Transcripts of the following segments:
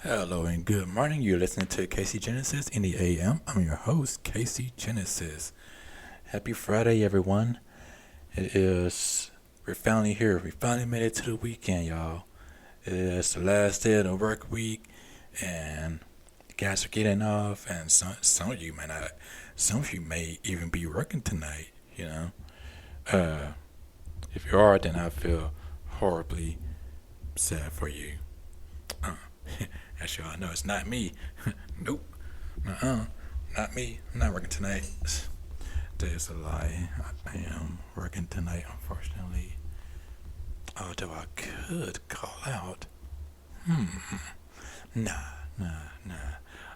Hello and good morning. You're listening to Casey Genesis in the AM. I'm your host, Casey Genesis. Happy Friday, everyone. We're finally here. We finally made it to the weekend, y'all. It is the last day of the work week, and you guys are getting off, and some of you may not, some of you may even be working tonight, you know. Uh, if you are, then I feel horribly sad for you. Uh, as y'all know, it's not me. Nope. Not me. I'm not working tonight. That is a lie. I am working tonight, unfortunately. Although I could call out. Nah, nah.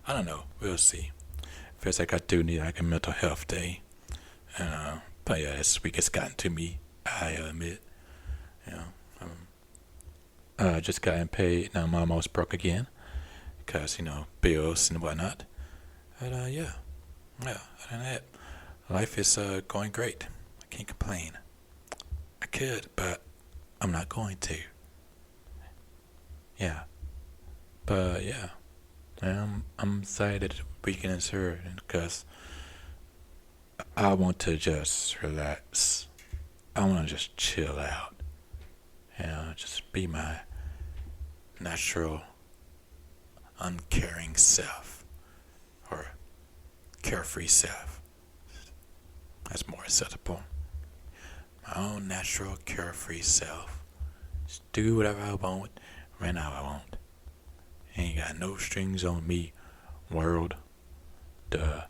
I don't know. We'll see. Feels like I do need like a mental health day. But yeah, this week has gotten to me. I admit. You know, I just gotten paid. Now I'm almost broke again. Because, bills and whatnot. But other than that, life is going great. I can't complain. I could, but I'm not going to. Yeah, but yeah, I'm excited the weekend is here because I want to just relax. I want to just chill out. Just be my natural, uncaring self or carefree self. That's more acceptable. My own natural carefree self. Just do whatever I want, when I want. Ain't got no strings on me, world. The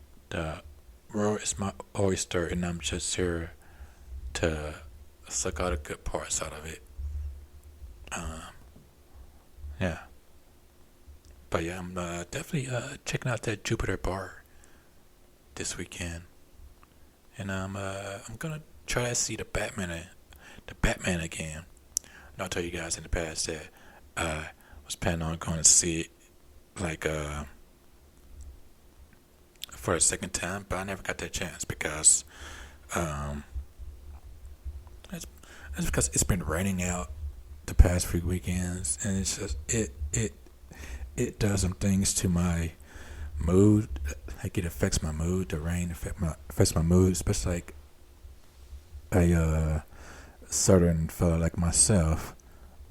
world is my oyster, and I'm just here to suck all the good parts out of it. Yeah. But yeah, I'm definitely checking out that Jupiter bar this weekend, and I'm gonna try to see the Batman again. And I'll tell you guys in the past that I was planning on going to see it like for a second time, but I never got that chance because um it's, it's because it's been raining out the past few weekends, and it's just it does some things to my mood. Like it affects my mood. The rain affects my mood, especially like a southern fella like myself,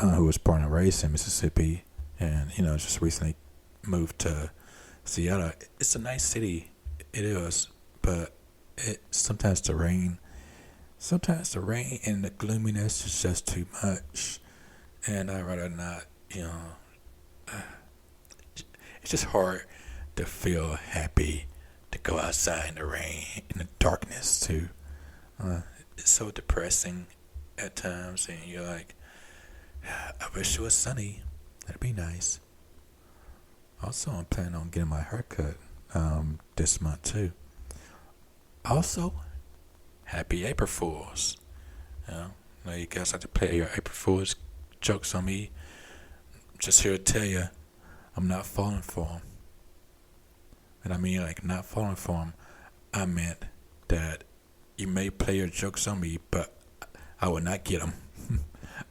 who was born and raised in Mississippi, and just recently moved to Seattle. It's a nice city, it is, but sometimes the rain and the gloominess is just too much, and I'd rather not. It's just hard to feel happy to go outside in the rain, in the darkness too. It's so depressing at times, and you're like, I wish it was sunny. That'd be nice. Also, I'm planning on getting my haircut this month too. Also, happy April Fools. You guys like to play your April Fools jokes on me. I'm just here to tell you, I'm not falling for them. And I mean, like, not falling for them. I meant that you may play your jokes on me, but I will not get them.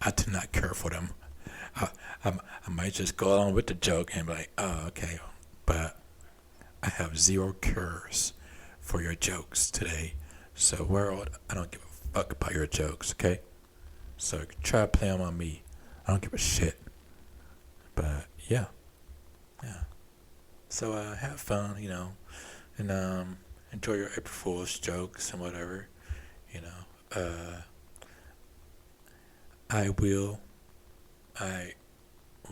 I do not care for them. I might just go along with the joke and be like, oh, okay. But I have zero cures for your jokes today. So, world, I don't give a fuck about your jokes, okay? So, try to play them on me. I don't give a shit. But, yeah. So, have fun, and enjoy your April Fool's jokes and whatever, you know. I will I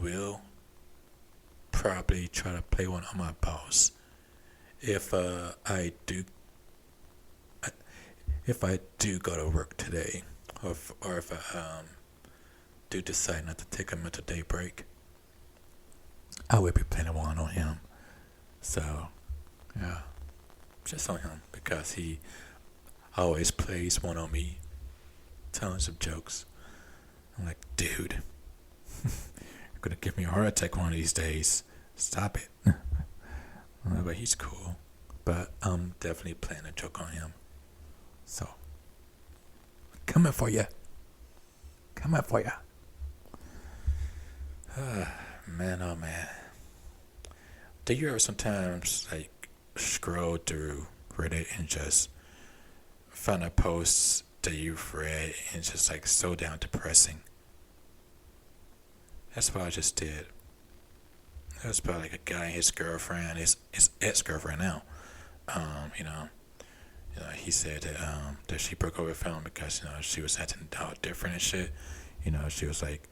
will probably try to play one on my boss if I do go to work today, or if I do decide not to take a mental day break. I will be playing one on him. So yeah, just on him because he always plays one on me, tons of jokes. I'm like, dude, you're gonna give me a heart attack one of these days. Stop it. But he's cool. But I'm definitely playing a joke on him. So, coming for you. Coming for you. Man, oh man. do you ever sometimes like scroll through Reddit and just find a post that you've read and it's just like so down depressing? That's what I just did. It was about like a guy and his girlfriend, his ex girlfriend now. Um, you know, he said that that she broke up with him because she was acting all different and shit. She was like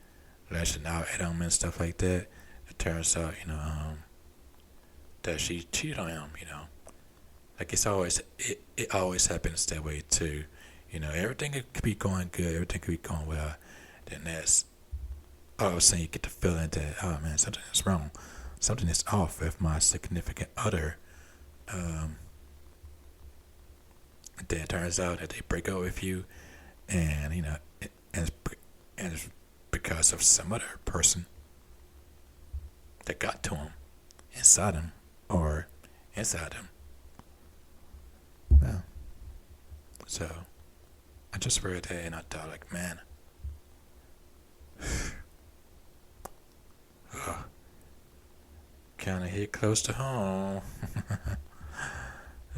lashing out at him and stuff like that. It turns out, that she cheated on him. Like it always happens that way too. Everything could be going good, everything could be going well. Then that's all of a sudden you get the feeling that, oh man, something is wrong, something is off with my significant other. Um, then it turns out that they break up with you, and and it's because of some other person that got to him, inside him, or inside him. Yeah. So I just read that and I thought, like, man, kind of hit close to home.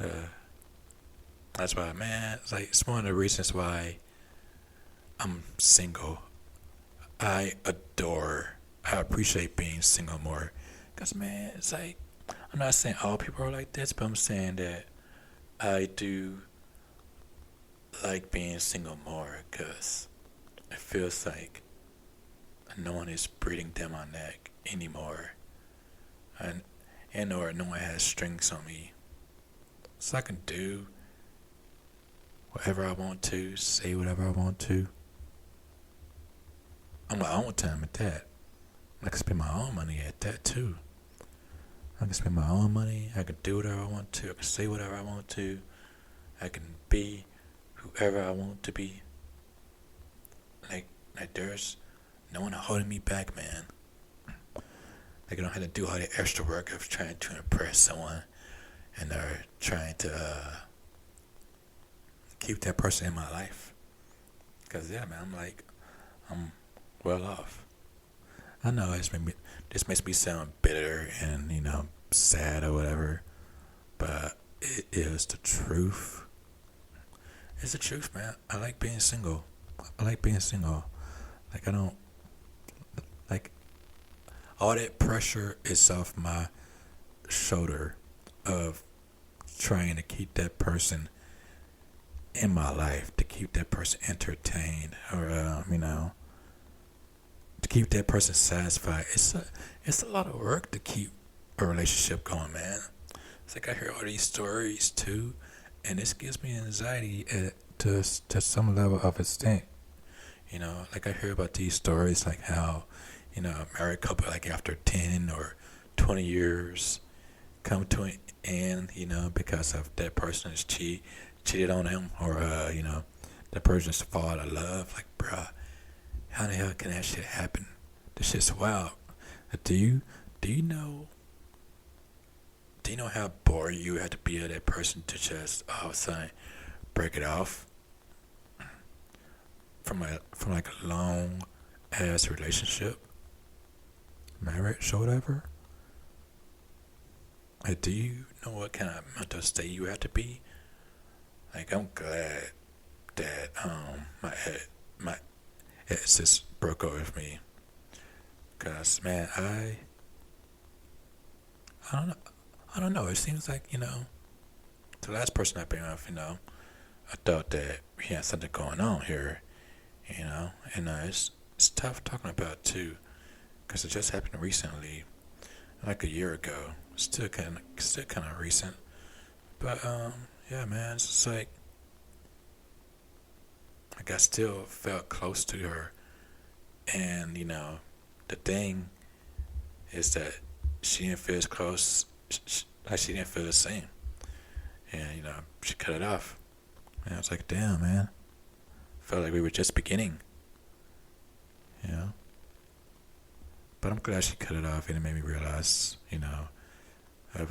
uh, that's why, man. It's one of the reasons why I'm single. I appreciate being single more. Cause man, it's like I'm not saying all people are like this, but I'm saying that I do like being single more. Cause it feels like no one is breathing down my neck anymore, and or no one has strings on me, so I can do whatever I want to, say whatever I want to. On my own time at that. I can spend my own money at that too. I can spend my own money. I can do whatever I want to. I can say whatever I want to. I can be whoever I want to be. Like there's no one holding me back, man. Like I don't have to do all the extra work of trying to impress someone, and they're trying to keep that person in my life. Cause yeah, man, I'm well off. I know this makes me sound bitter and sad or whatever, but it is the truth. It's the truth, man. I like being single. Like I don't like all that pressure is off my shoulder of trying to keep that person in my life, to keep that person entertained, or to keep that person satisfied. It's a lot of work to keep a relationship going, man. It's like I hear all these stories too, and this gives me anxiety to some level of extent. Like I hear about these stories, like how a married couple, like after 10 or 20 years, come to an end, because of that person is cheated on them, or that person's fall out of love. Like, bruh, how the hell can that shit happen? This shit's wild. Do you know how bored you have to be of that person to just all of a sudden break it off from like a long ass relationship, marriage or whatever? Like, do you know what kind of mental state you have to be? Like, I'm glad that my ex just broke up with me, cause man, I don't know. It seems like the last person I've been with, I thought that we had something going on here, and it's tough talking about too, cause it just happened recently, like a year ago. Still kind of recent, but yeah, man, it's just like I still felt close to her, and the thing is that she didn't feel as close, like she didn't feel the same, and she cut it off, and I was like, damn, man, felt like we were just beginning, but I'm glad she cut it off, and it made me realize, of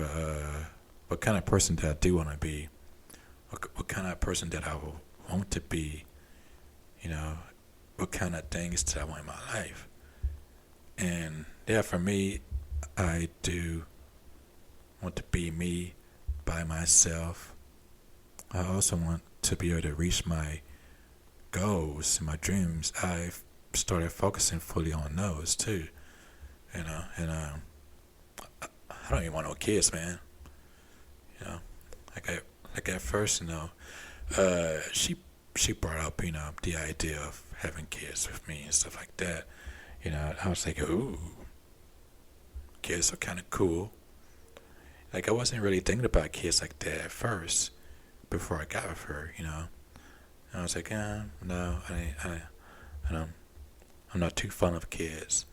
what kind of person that I do want to be, what kind of person that I want to be, what kind of things that I want in my life. And yeah, for me, I do want to be me by myself. I also want to be able to reach my goals and my dreams. I've started focusing fully on those too. I don't even want no kids, man. You know, like at first, she brought up, the idea of having kids with me and stuff like that. I was like, ooh, kids are kind of cool. Like, I wasn't really thinking about kids like that at first before I got with her. And I was like, no, I don't, I'm not too fond of kids.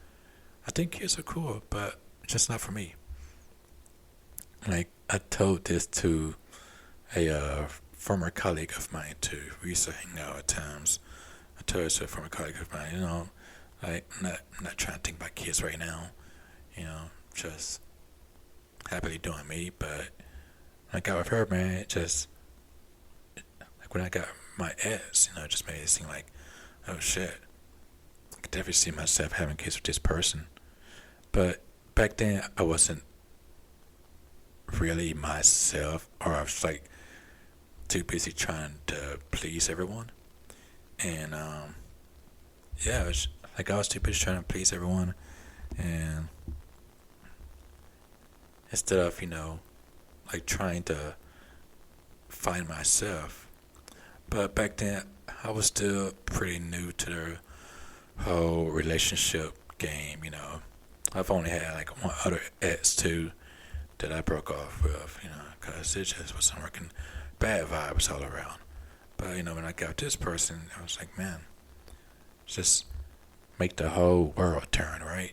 I think kids are cool, but just not for me. Like, I told this to a former colleague of mine too. We used to hang out at times. I told it to a former colleague of mine, like, I'm not trying to think about kids right now. Just happily doing me. But when I got with her, man, it just, like, when I got my ex, it just made it seem like, oh shit, I could definitely see myself having kids with this person. But back then, I wasn't really myself, or I was like too busy trying to please everyone. And yeah, I was too busy trying to please everyone, and instead of like trying to find myself. But back then, I was still pretty new to the whole relationship game. I've only had like one other ex too that I broke off with, because it just wasn't working. Bad vibes all around. But when I got this person, I was like, man, just make the whole world turn, right?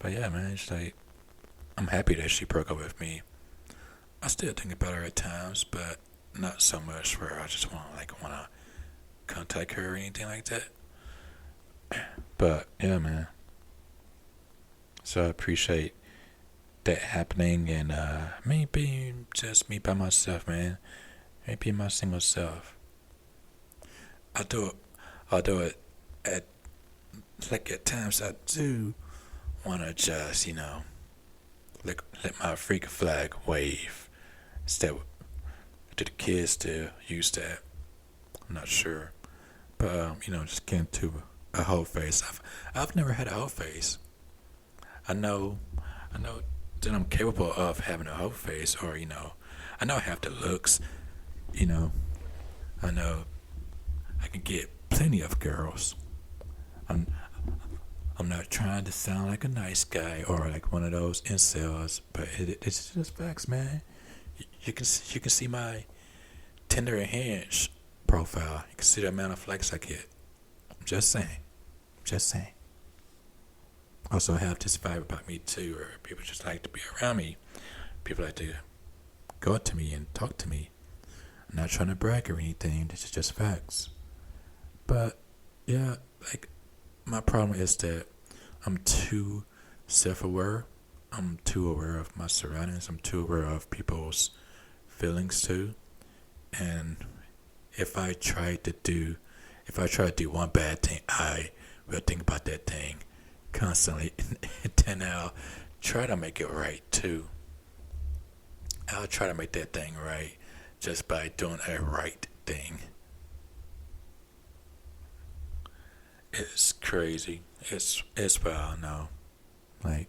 But yeah, man, it's like, I'm happy that she broke up with me. I still think about her at times, but not so much where I just want to contact her or anything like that. But yeah, man. So I appreciate that happening, and me being just me by myself, man. Me being my single self. Although at like at times I do wanna just, let my freak flag wave. Instead, do the kids still use that? I'm not sure. But just getting to a whole face. I've never had a whole face. I know that I'm capable of having a whole face, or I know I have the looks. I know I can get plenty of girls. I'm I'm not trying to sound like a nice guy or like one of those incels, but it's just facts, man. You can see my Tinder and Hinge profile. You can see the amount of flex I get. I'm just saying. Also, I have this vibe about me too, where people just like to be around me. People like to go up to me and talk to me. I'm not trying to brag or anything. This is just facts. But yeah, like my problem is that I'm too self-aware. I'm too aware of my surroundings. I'm too aware of people's feelings too. And if I try to do one bad thing, I will think about that thing constantly, and then I'll try to make it right too. I'll try to make that thing right just by doing a right thing. It's crazy. It's wild now. Like,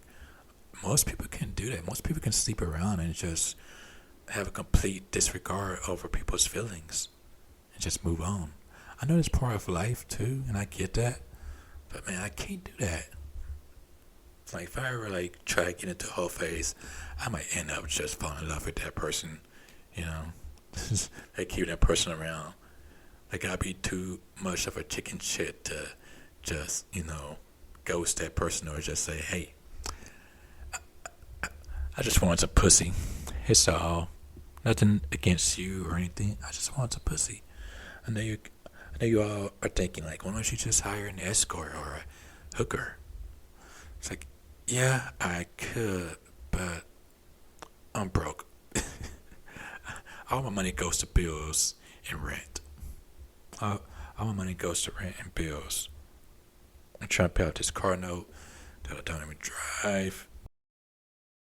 most people can do that. Most people can sleep around and just have a complete disregard over people's feelings and just move on. I know it's part of life too, and I get that. But man, I can't do that. Like, if I ever try to get into the whole phase, I might end up just falling in love with that person. Like, keep that person around. Like, I'd be too much of a chicken shit to just, ghost that person or just say, hey, I just want some pussy. It's all. Nothing against you or anything. I just want some pussy. I know you all are thinking, why don't you just hire an escort or a hooker? It's like, yeah, I could, but I'm broke. All my money goes to bills and rent. All my money goes to rent and bills. I'm trying to pay off this car note that I don't even drive.